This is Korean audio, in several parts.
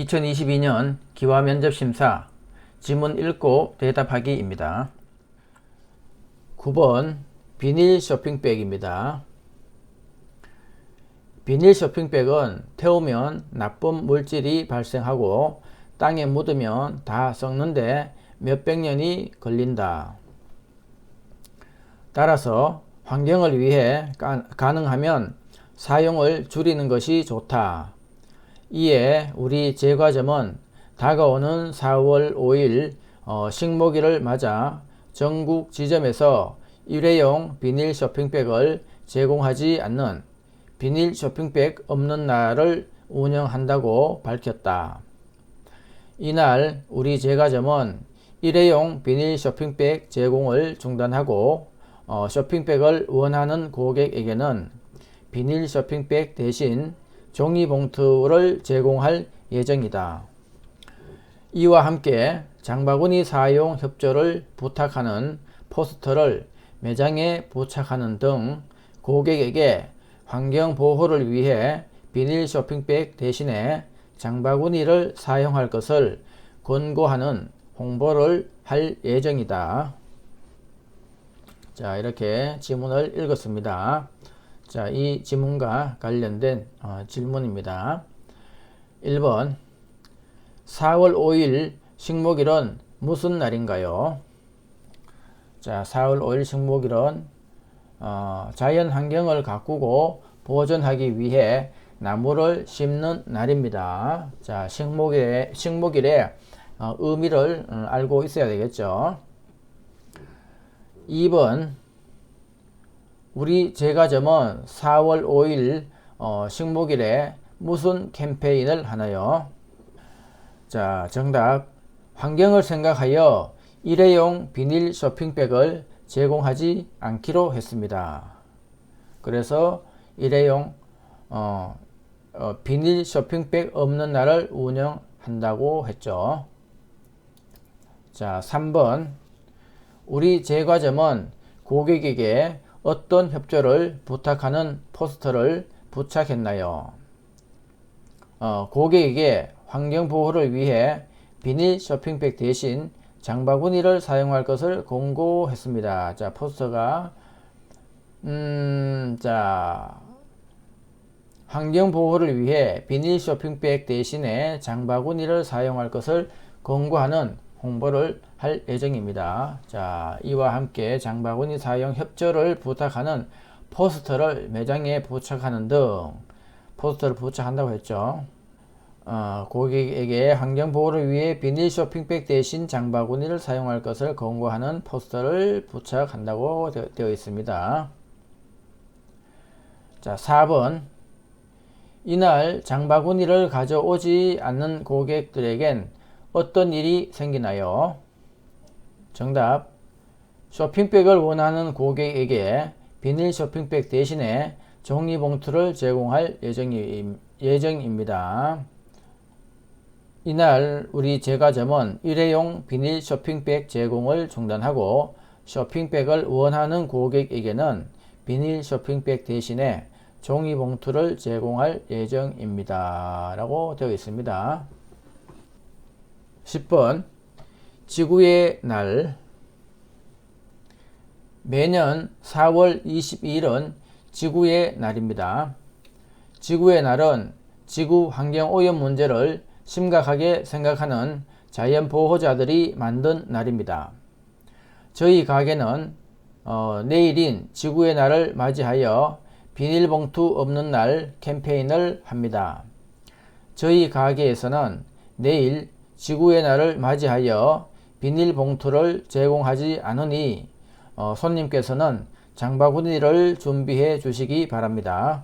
2022년 기화면접심사 지문 읽고 대답하기입니다. 9번 비닐 쇼핑백입니다. 비닐 쇼핑백은 태우면 나쁜 물질이 발생하고 땅에 묻으면 다 썩는데 몇백 년이 걸린다. 따라서 환경을 위해 가능하면 사용을 줄이는 것이 좋다. 이에 우리 제과점은 다가오는 4월 5일 식목일을 맞아 전국 지점에서 일회용 비닐 쇼핑백을 제공하지 않는 비닐 쇼핑백 없는 날을 운영한다고 밝혔다. 이날 우리 제과점은 일회용 비닐 쇼핑백 제공을 중단하고 쇼핑백을 원하는 고객에게는 비닐 쇼핑백 대신 종이봉투를 제공할 예정이다. 이와 함께 장바구니 사용 협조를 부탁하는 포스터를 매장에 부착하는 등 고객에게 환경보호를 위해 비닐 쇼핑백 대신에 장바구니를 사용할 것을 권고하는 홍보를 할 예정이다. 자, 이렇게 지문을 읽었습니다. 자, 이 지문과 관련된 질문입니다. 1번 4월 5일 식목일은 무슨 날인가요? 자, 4월 5일 식목일은 자연 환경을 가꾸고 보존하기 위해 나무를 심는 날입니다. 자, 식목일의 의미를 알고 있어야 되겠죠. 2번 우리 제과점은 4월 5일 식목일에 무슨 캠페인을 하나요? 자, 정답. 환경을 생각하여 일회용 비닐 쇼핑백을 제공하지 않기로 했습니다. 그래서 일회용 비닐 쇼핑백 없는 날을 운영한다고 했죠. 자, 3번. 우리 제과점은 고객에게 어떤 협조를 부탁하는 포스터를 부착했나요? 고객에게 환경보호를 위해 비닐 쇼핑백 대신 장바구니를 사용할 것을 권고했습니다. 자, 포스터가 자, 환경보호를 위해 비닐 쇼핑백 대신에 장바구니를 사용할 것을 권고하는 홍보를 할 예정입니다. 자, 이와 함께 장바구니 사용 협조를 부탁하는 포스터를 매장에 부착하는 등 포스터를 부착한다고 했죠. 고객에게 환경보호를 위해 비닐 쇼핑백 대신 장바구니를 사용할 것을 권고하는 포스터를 부착한다고 되어 있습니다. 자, 4번 이날 장바구니를 가져오지 않는 고객들에겐 어떤 일이 생기나요? 정답. 쇼핑백을 원하는 고객에게 비닐 쇼핑백 대신에 종이봉투를 제공할 예정입니다. 이날 우리 제과점은 일회용 비닐 쇼핑백 제공을 중단하고 쇼핑백을 원하는 고객에게는 비닐 쇼핑백 대신에 종이봉투를 제공할 예정입니다. 라고 되어 있습니다. 10번 지구의 날. 매년 4월 22일은 지구의 날입니다. 지구의 날은 지구 환경오염 문제를 심각하게 생각하는 자연보호자들이 만든 날입니다. 저희 가게는 내일인 지구의 날을 맞이하여 비닐봉투 없는 날 캠페인을 합니다. 저희 가게에서는 내일 지구의 날을 맞이하여 비닐봉투를 제공하지 않으니 손님께서는 장바구니를 준비해 주시기 바랍니다.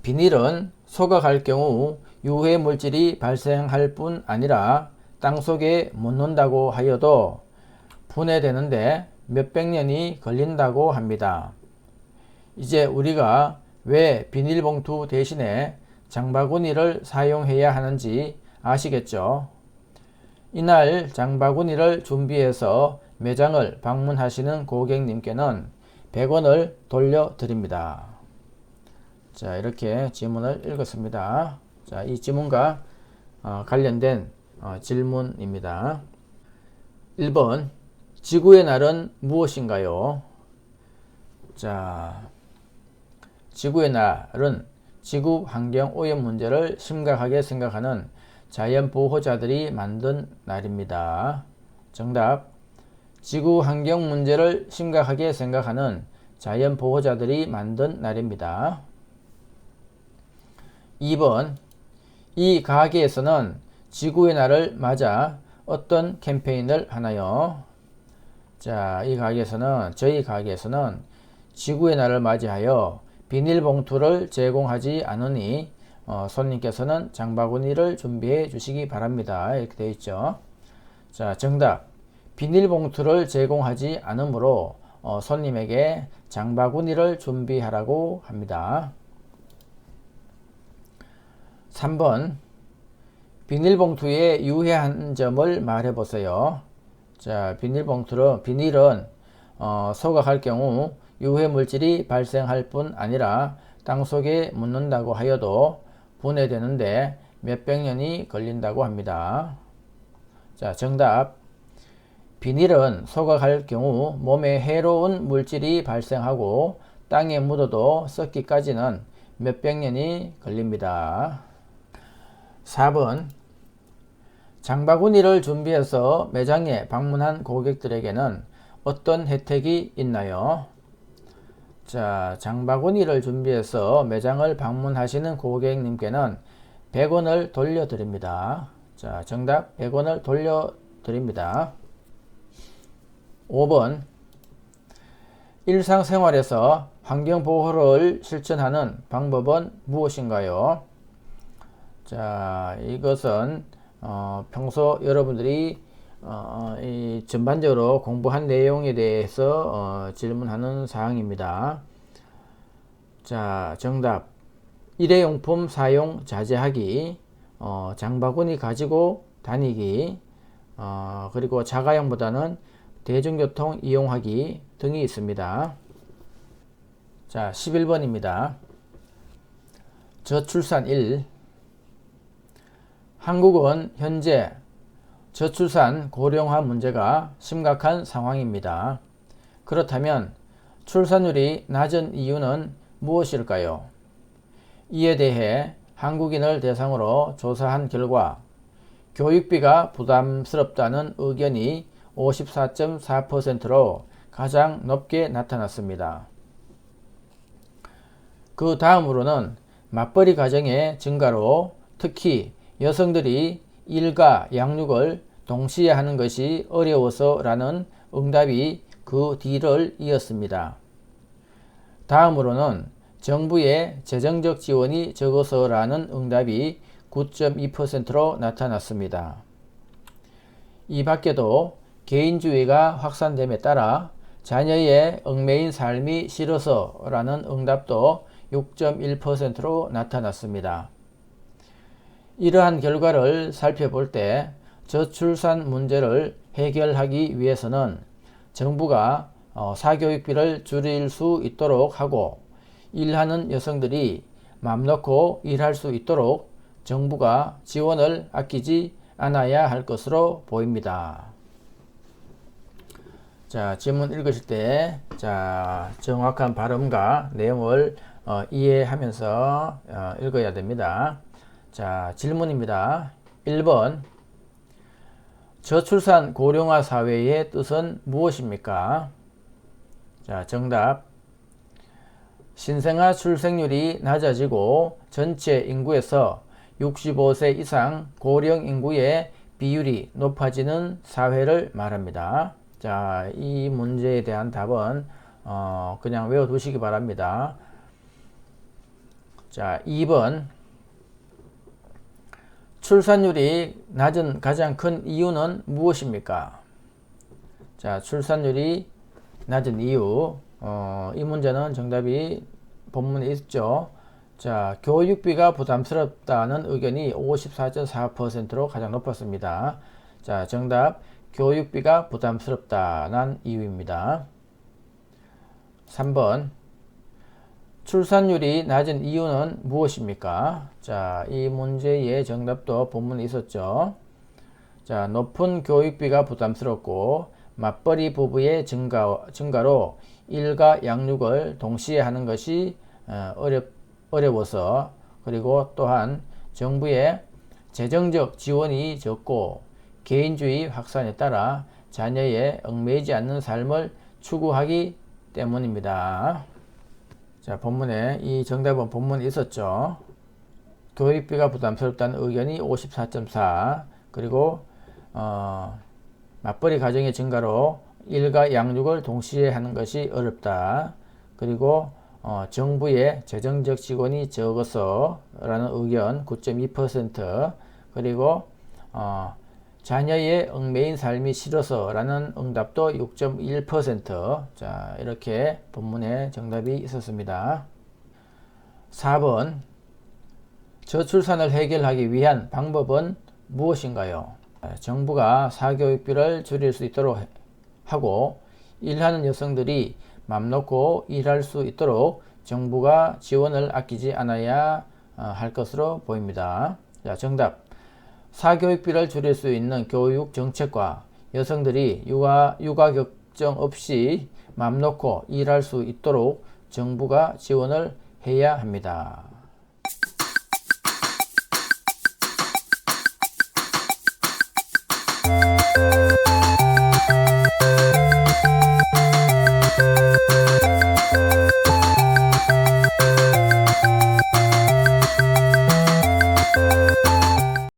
비닐은 소각할 경우 유해 물질이 발생할 뿐 아니라 땅속에 묻는다고 하여도 분해되는데 몇백 년이 걸린다고 합니다. 이제 우리가 왜 비닐봉투 대신에 장바구니를 사용해야 하는지 아시겠죠? 이날 장바구니를 준비해서 매장을 방문하시는 고객님께는 100원을 돌려드립니다. 자, 이렇게 지문을 읽었습니다. 자, 이 지문과 관련된 질문입니다. 1번 지구의 날은 무엇인가요? 자, 지구의 날은 지구 환경 오염 문제를 심각하게 생각하는 자연 보호자들이 만든 날입니다. 정답. 지구 환경 문제를 심각하게 생각하는 자연 보호자들이 만든 날입니다. 2번. 이 가게에서는 지구의 날을 맞아 어떤 캠페인을 하나요? 자, 저희 가게에서는 지구의 날을 맞이하여 비닐봉투를 제공하지 않으니 손님께서는 장바구니를 준비해 주시기 바랍니다. 이렇게 되어 있죠. 자, 정답. 비닐봉투를 제공하지 않으므로 손님에게 장바구니를 준비하라고 합니다. 3번. 비닐봉투의 유해한 점을 말해 보세요. 자, 비닐은 소각할 경우 유해 물질이 발생할 뿐 아니라 땅속에 묻는다고 하여도 분해되는데 몇백 년이 걸린다고 합니다. 자, 정답. 비닐은 소각할 경우 몸에 해로운 물질이 발생하고 땅에 묻어도 썩기까지는 몇백 년이 걸립니다. 4번. 장바구니를 준비해서 매장에 방문한 고객들에게는 어떤 혜택이 있나요? 자, 장바구니를 준비해서 매장을 방문하시는 고객님께는 100원을 돌려드립니다. 자, 정답 100원을 돌려드립니다. 5번. 일상생활에서 환경보호를 실천하는 방법은 무엇인가요? 자, 이것은 평소 여러분들이 이 전반적으로 공부한 내용에 대해서 질문하는 사항입니다. 자, 정답. 일회용품 사용 자제하기, 장바구니 가지고 다니기, 그리고 자가용보다는 대중교통 이용하기 등이 있습니다. 자, 11번입니다. 저출산 1. 한국은 현재 저출산 고령화 문제가 심각한 상황입니다. 그렇다면 출산율이 낮은 이유는 무엇일까요? 이에 대해 한국인을 대상으로 조사한 결과 교육비가 부담스럽다는 의견이 54.4%로 가장 높게 나타났습니다. 그 다음으로는 맞벌이 가정의 증가로 특히 여성들이 일과 양육을 동시에 하는 것이 어려워서 라는 응답이 그 뒤를 이었습니다. 다음으로는 정부의 재정적 지원이 적어서 라는 응답이 9.2%로 나타났습니다. 이 밖에도 개인주의가 확산됨에 따라 자녀의 얽매인 삶이 싫어서 라는 응답도 6.1%로 나타났습니다. 이러한 결과를 살펴볼 때 저출산 문제를 해결하기 위해서는 정부가 사교육비를 줄일 수 있도록 하고 일하는 여성들이 맘 놓고 일할 수 있도록 정부가 지원을 아끼지 않아야 할 것으로 보입니다. 자, 질문 읽으실 때 정확한 발음과 내용을 이해하면서 읽어야 됩니다. 자, 질문입니다. 1번. 저출산 고령화 사회의 뜻은 무엇입니까? 자, 정답. 신생아 출생률이 낮아지고 전체 인구에서 65세 이상 고령 인구의 비율이 높아지는 사회를 말합니다. 자, 이 문제에 대한 답은 그냥 외워두시기 바랍니다. 자, 2번. 출산율이 낮은 가장 큰 이유는 무엇입니까? 자, 출산율이 낮은 이유. 이 문제는 정답이 본문에 있죠. 자, 교육비가 부담스럽다는 의견이 54.4%로 가장 높았습니다. 자, 정답. 교육비가 부담스럽다는 이유입니다. 3번. 출산율이 낮은 이유는 무엇입니까? 자, 이 문제의 정답도 본문에 있었죠. 자, 높은 교육비가 부담스럽고 맞벌이 부부의 증가로 일가 양육을 동시에 하는 것이 어려워서, 그리고 또한 정부의 재정적 지원이 적고 개인주의 확산에 따라 자녀에 얽매이지 않는 삶을 추구하기 때문입니다. 자, 본문에 이 정답은 본문에 있었죠. 교육비가 부담스럽다는 의견이 54.4, 그리고 맞벌이 가정의 증가로 일가 양육을 동시에 하는 것이 어렵다. 그리고 정부의 재정적 지원이 적어서 라는 의견 9.2%, 그리고 자녀의 얽매인 삶이 싫어서 라는 응답도 6.1%. 자, 이렇게 본문에 정답이 있었습니다. 4번, 저출산을 해결하기 위한 방법은 무엇인가요? 정부가 사교육비를 줄일 수 있도록 하고, 일하는 여성들이 맘 놓고 일할 수 있도록 정부가 지원을 아끼지 않아야 할 것으로 보입니다. 자, 정답. 사교육비를 줄일 수 있는 교육 정책과 여성들이 육아 걱정 없이 맘 놓고 일할 수 있도록 정부가 지원을 해야 합니다.